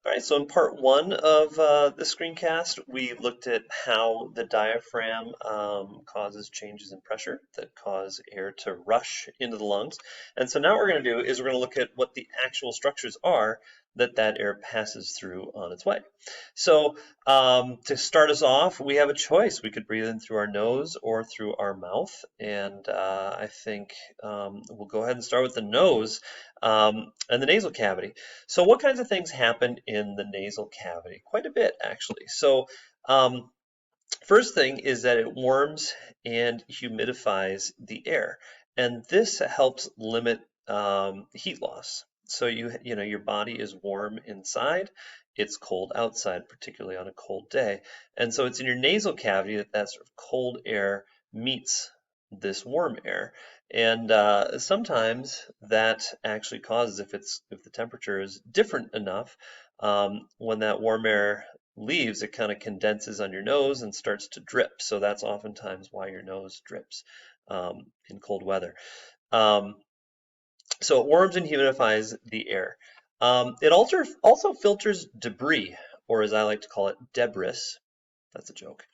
All right, so in part one of the screencast, we looked at how the diaphragm causes changes in pressure that cause air to rush into the lungs. And so now what we're going to do is we're going to look at what the actual structures are that air passes through on its way. So to start us off, we have a choice. We could breathe in through our nose or through our mouth. And I think we'll go ahead and start with the nose and the nasal cavity. So what kinds of things happen in the nasal cavity? Quite a bit, actually. So first thing is that it warms and humidifies the air, and this helps limit heat loss. So you know your body is warm inside, it's cold outside, particularly on a cold day, and so it's in your nasal cavity that sort of cold air meets this warm air. And sometimes that actually causes, if the temperature is different enough, when that warm air leaves, it kind of condenses on your nose and starts to drip. So that's oftentimes why your nose drips in cold weather. So it warms and humidifies the air. It also filters debris, or as I like to call it, debris. That's a joke.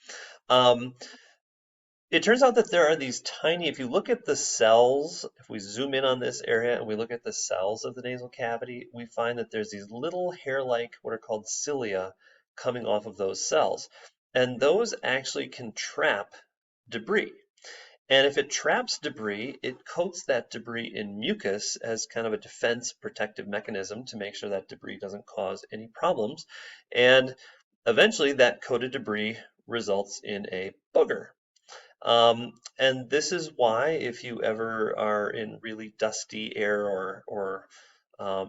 It turns out that there are these tiny, if you look at the cells, if we zoom in on this area and we look at the cells of the nasal cavity, we find that there's these little hair-like, what are called cilia, coming off of those cells. And those actually can trap debris. And if it traps debris, it coats that debris in mucus as kind of a defense protective mechanism to make sure that debris doesn't cause any problems. And eventually that coated debris results in a booger. And this is why if you ever are in really dusty air or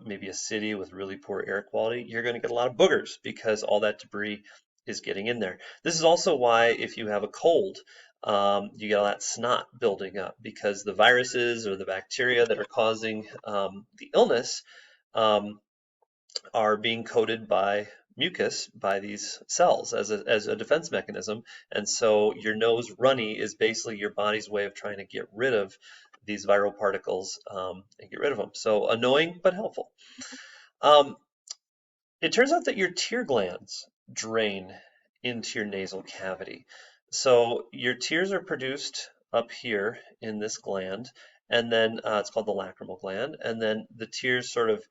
maybe a city with really poor air quality, you're going to get a lot of boogers because all that debris is getting in there. This is also why if you have a cold, you get all that snot building up because the viruses or the bacteria that are causing the illness are being coated by mucus by these cells as a defense mechanism. And so your nose runny is basically your body's way of trying to get rid of these viral particles and get rid of them. So annoying, but helpful. It turns out that your tear glands drain into your nasal cavity. So your tears are produced up here in this gland, and then it's called the lacrimal gland, and then the tears sort of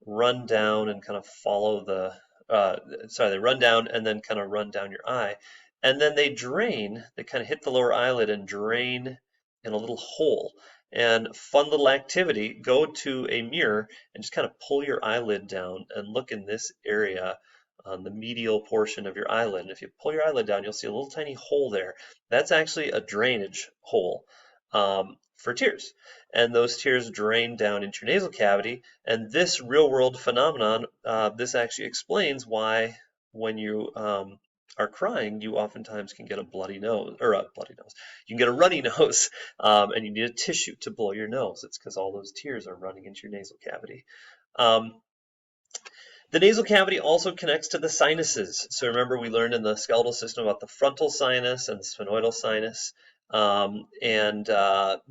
run down and kind of follow they run down and then kind of run down your eye. And then they drain, they kind of hit the lower eyelid and drain in a little hole. And fun little activity, go to a mirror and just kind of pull your eyelid down and look in this area on the medial portion of your eyelid. And if you pull your eyelid down, you'll see a little tiny hole there. That's actually a drainage hole for tears. And those tears drain down into your nasal cavity. And this real world phenomenon, this actually explains why when you are crying, you oftentimes can get a bloody nose, or a bloody nose. You can get a runny nose, and you need a tissue to blow your nose. It's because all those tears are running into your nasal cavity. The nasal cavity also connects to the sinuses. So remember we learned in the skeletal system about the frontal sinus and the sphenoidal sinus.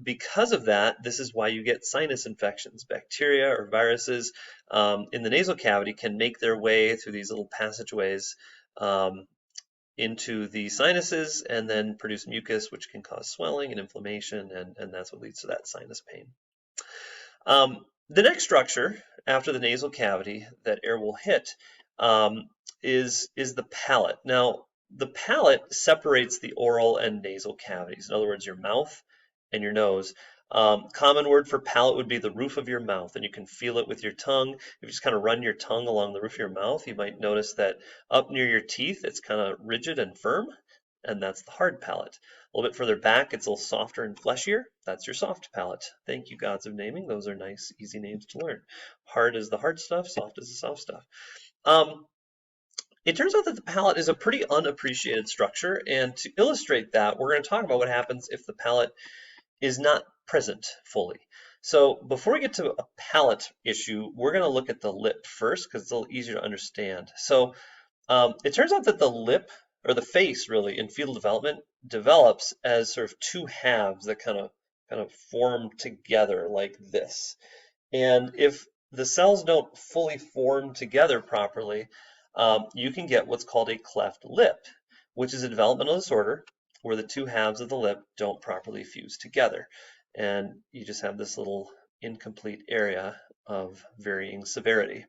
Because of that, this is why you get sinus infections. Bacteria or viruses in the nasal cavity can make their way through these little passageways into the sinuses and then produce mucus, which can cause swelling and inflammation, and that's what leads to that sinus pain. The next structure after the nasal cavity that air will hit is the palate. Now, the palate separates the oral and nasal cavities. In other words, your mouth and your nose. Common word for palate would be the roof of your mouth, and you can feel it with your tongue. If you just kind of run your tongue along the roof of your mouth, you might notice that up near your teeth, it's kind of rigid and firm, and that's the hard palate. A little bit further back, it's a little softer and fleshier. That's your soft palate. Thank you, gods of naming. Those are nice, easy names to learn. Hard is the hard stuff, soft is the soft stuff. It turns out that the palate is a pretty unappreciated structure, and to illustrate that, we're going to talk about what happens if the palate is not present fully. So before we get to a palate issue, we're going to look at the lip first because it's a little easier to understand. So it turns out that the lip, or the face really, in fetal development develops as sort of two halves that kind of form together like this. And if the cells don't fully form together properly, you can get what's called a cleft lip, which is a developmental disorder where the two halves of the lip don't properly fuse together. And you just have this little incomplete area of varying severity.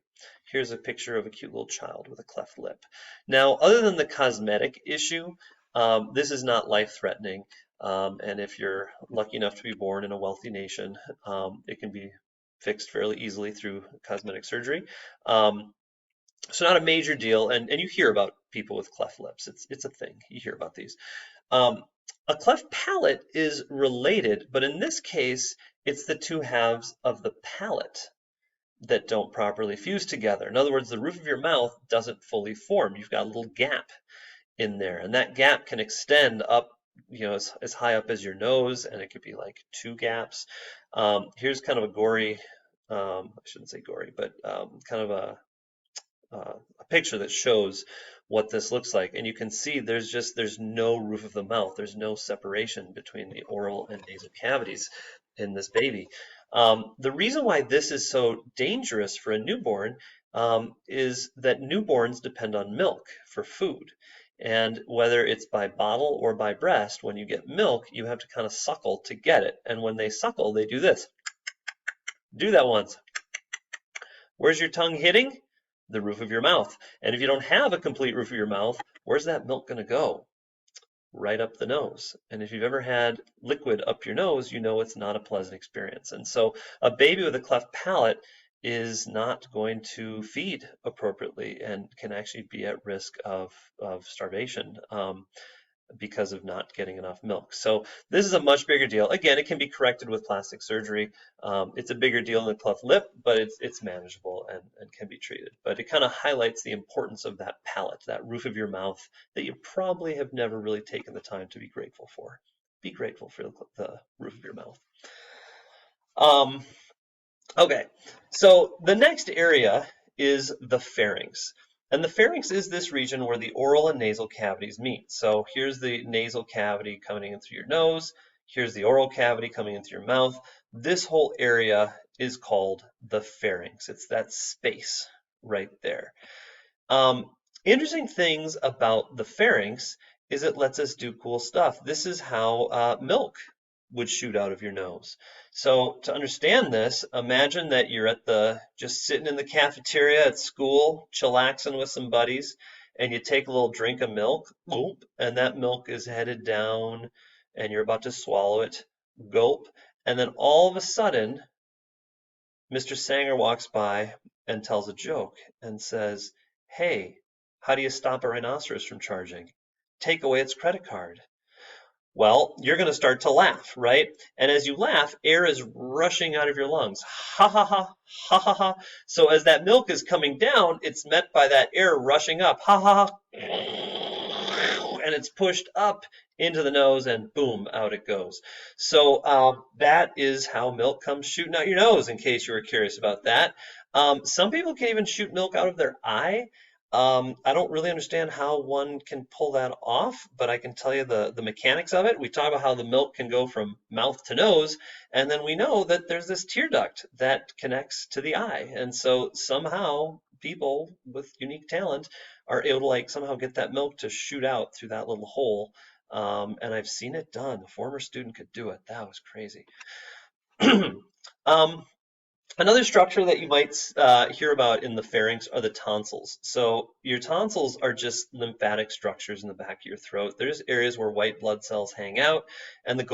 Here's a picture of a cute little child with a cleft lip. Now, other than the cosmetic issue, this is not life-threatening. And if you're lucky enough to be born in a wealthy nation, it can be fixed fairly easily through cosmetic surgery. So not a major deal, and you hear about people with cleft lips. It's a thing. You hear about these. A cleft palate is related, but in this case, it's the two halves of the palate that don't properly fuse together. In other words, the roof of your mouth doesn't fully form. You've got a little gap in there, and that gap can extend up, as high up as your nose, and it could be like two gaps. Here's kind of a gory, I shouldn't say gory, but kind of a picture that shows what this looks like, and you can see there's no roof of the mouth. There's no separation between the oral and nasal cavities in this baby. The reason why this is so dangerous for a newborn is that newborns depend on milk for food. And whether it's by bottle or by breast, when you get milk, you have to kind of suckle to get it. And when they suckle, they do this. Do that once. Where's your tongue hitting? The roof of your mouth. And if you don't have a complete roof of your mouth, where's that milk going to go? Right up the nose. And if you've ever had liquid up your nose, you know it's not a pleasant experience. And so a baby with a cleft palate is not going to feed appropriately and can actually be at risk of starvation because of not getting enough milk. So this is a much bigger deal. Again, it can be corrected with plastic surgery. It's a bigger deal than the cleft lip, but it's manageable and can be treated. But it kind of highlights the importance of that palate, that roof of your mouth that you probably have never really taken the time to be grateful for. Be grateful for the roof of your mouth. Okay, so the next area is the pharynx. And the pharynx is this region where the oral and nasal cavities meet. So here's the nasal cavity coming in through your nose. Here's the oral cavity coming in through your mouth. This whole area is called the pharynx. It's that space right there. Interesting things about the pharynx is it lets us do cool stuff. This is how milk would shoot out of your nose. So to understand this, imagine that you're just sitting in the cafeteria at school, chillaxing with some buddies, and you take a little drink of milk, gulp, and that milk is headed down, and you're about to swallow it, gulp, and then all of a sudden, Mr. Sanger walks by and tells a joke and says, "Hey, how do you stop a rhinoceros from charging? Take away its credit card." Well, you're going to start to laugh, right? And as you laugh, air is rushing out of your lungs. Ha ha ha, ha ha ha. So as that milk is coming down, it's met by that air rushing up. Ha ha ha. And it's pushed up into the nose and boom, out it goes. So that is how milk comes shooting out your nose, in case you were curious about that. Some people can even shoot milk out of their eye. I don't really understand how one can pull that off, but I can tell you the mechanics of it. We talk about how the milk can go from mouth to nose, and then we know that there's this tear duct that connects to the eye. And so somehow people with unique talent are able to somehow get that milk to shoot out through that little hole. And I've seen it done. A former student could do it. That was crazy. Another structure that you might hear about in the pharynx are the tonsils. So your tonsils are just lymphatic structures in the back of your throat. There's areas where white blood cells hang out, and the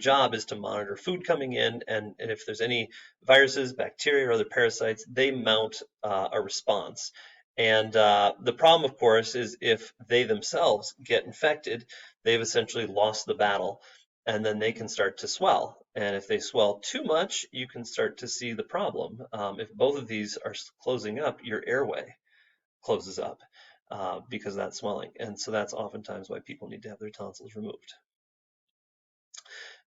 job is to monitor food coming in, and if there's any viruses, bacteria, or other parasites, they mount a response. And the problem, of course, is if they themselves get infected, they've essentially lost the battle. And then they can start to swell. And if they swell too much, you can start to see the problem. If both of these are closing up, your airway closes up because of that swelling. And so that's oftentimes why people need to have their tonsils removed.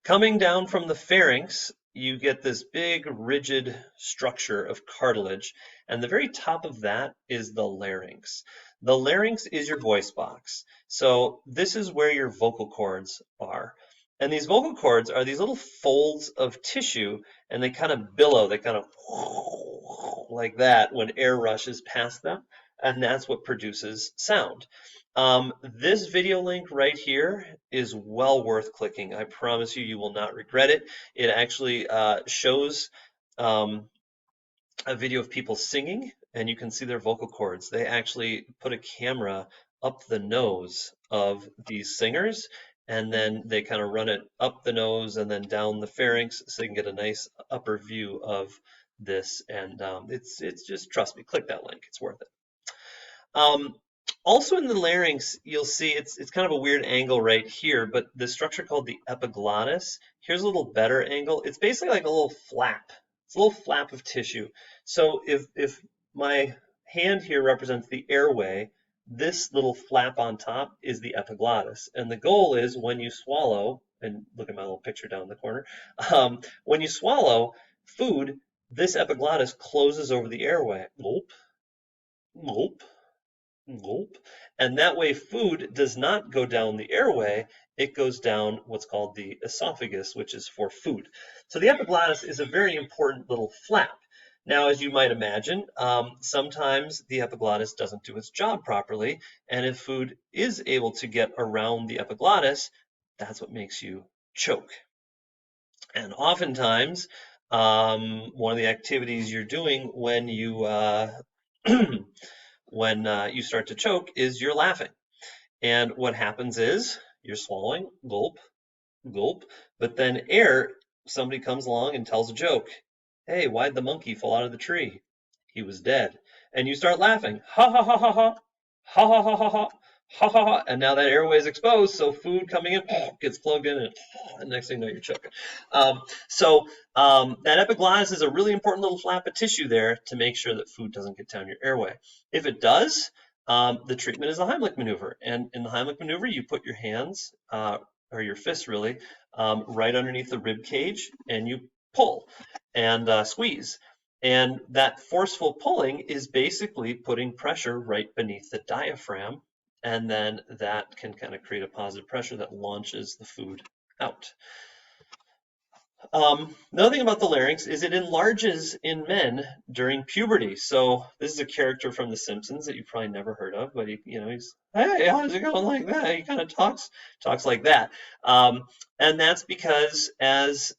Coming down from the pharynx, you get this big rigid structure of cartilage, and the very top of that is the larynx. The larynx is your voice box. So this is where your vocal cords are. And these vocal cords are these little folds of tissue, and they kind of billow, they kind of like that when air rushes past them, and that's what produces sound. This video link right here is well worth clicking. I promise you, you will not regret it. It actually shows a video of people singing, and you can see their vocal cords. They actually put a camera up the nose of these singers, and then they kind of run it up the nose and then down the pharynx so you can get a nice upper view of this. And it's just, trust me, click that link. It's worth it. Also in the larynx, you'll see it's kind of a weird angle right here, but the structure called the epiglottis, here's a little better angle. It's basically like a little flap. It's a little flap of tissue. So if my hand here represents the airway, this little flap on top is the epiglottis. And the goal is when you swallow, and look at my little picture down in the corner, when you swallow food, this epiglottis closes over the airway. Gulp, gulp, gulp. And that way food does not go down the airway, it goes down what's called the esophagus, which is for food. So the epiglottis is a very important little flap. Now, as you might imagine, sometimes the epiglottis doesn't do its job properly, and if food is able to get around the epiglottis, that's what makes you choke. And oftentimes, one of the activities you're doing when you when you start to choke is you're laughing. And what happens is you're swallowing, gulp, gulp, but then somebody comes along and tells a joke. Hey, why'd the monkey fall out of the tree? He was dead. And you start laughing. Ha ha ha ha ha. Ha ha ha ha ha. Ha ha ha. And now that airway is exposed, so food coming in gets plugged in, and next thing you know, you're choking. That epiglottis is a really important little flap of tissue there to make sure that food doesn't get down your airway. If it does, the treatment is the Heimlich maneuver. And in the Heimlich maneuver, you put your hands, or your fists really, right underneath the rib cage, and you pull and squeeze. And that forceful pulling is basically putting pressure right beneath the diaphragm, and then that can kind of create a positive pressure that launches the food out. Another thing about the larynx is it enlarges in men during puberty. So this is a character from The Simpsons that you probably never heard of, but he's, hey, how's it going like that? He kind of talks like that. And that's because as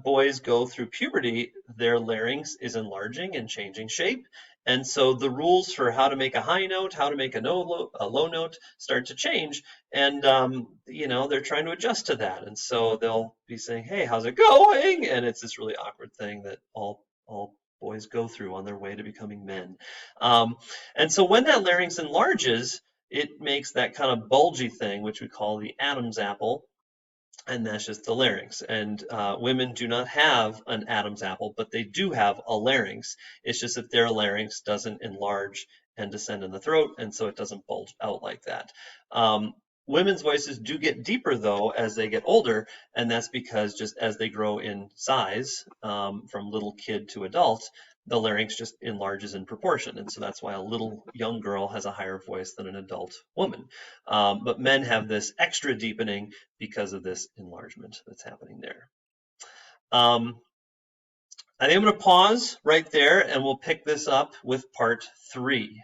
boys go through puberty, their larynx is enlarging and changing shape. And so the rules for how to make a high note, how to make a low note start to change. And, they're trying to adjust to that. And so they'll be saying, hey, how's it going? And it's this really awkward thing that all boys go through on their way to becoming men. And so when that larynx enlarges, it makes that kind of bulgy thing, which we call the Adam's apple. And that's just the larynx. And women do not have an Adam's apple, but they do have a larynx. It's just that their larynx doesn't enlarge and descend in the throat, and so it doesn't bulge out like that. Women's voices do get deeper, though, as they get older, and that's because just as they grow in size, from little kid to adult, the larynx just enlarges in proportion. And so that's why a little young girl has a higher voice than an adult woman. But men have this extra deepening because of this enlargement that's happening there. I think I'm going to pause right there, and we'll pick this up with part 3.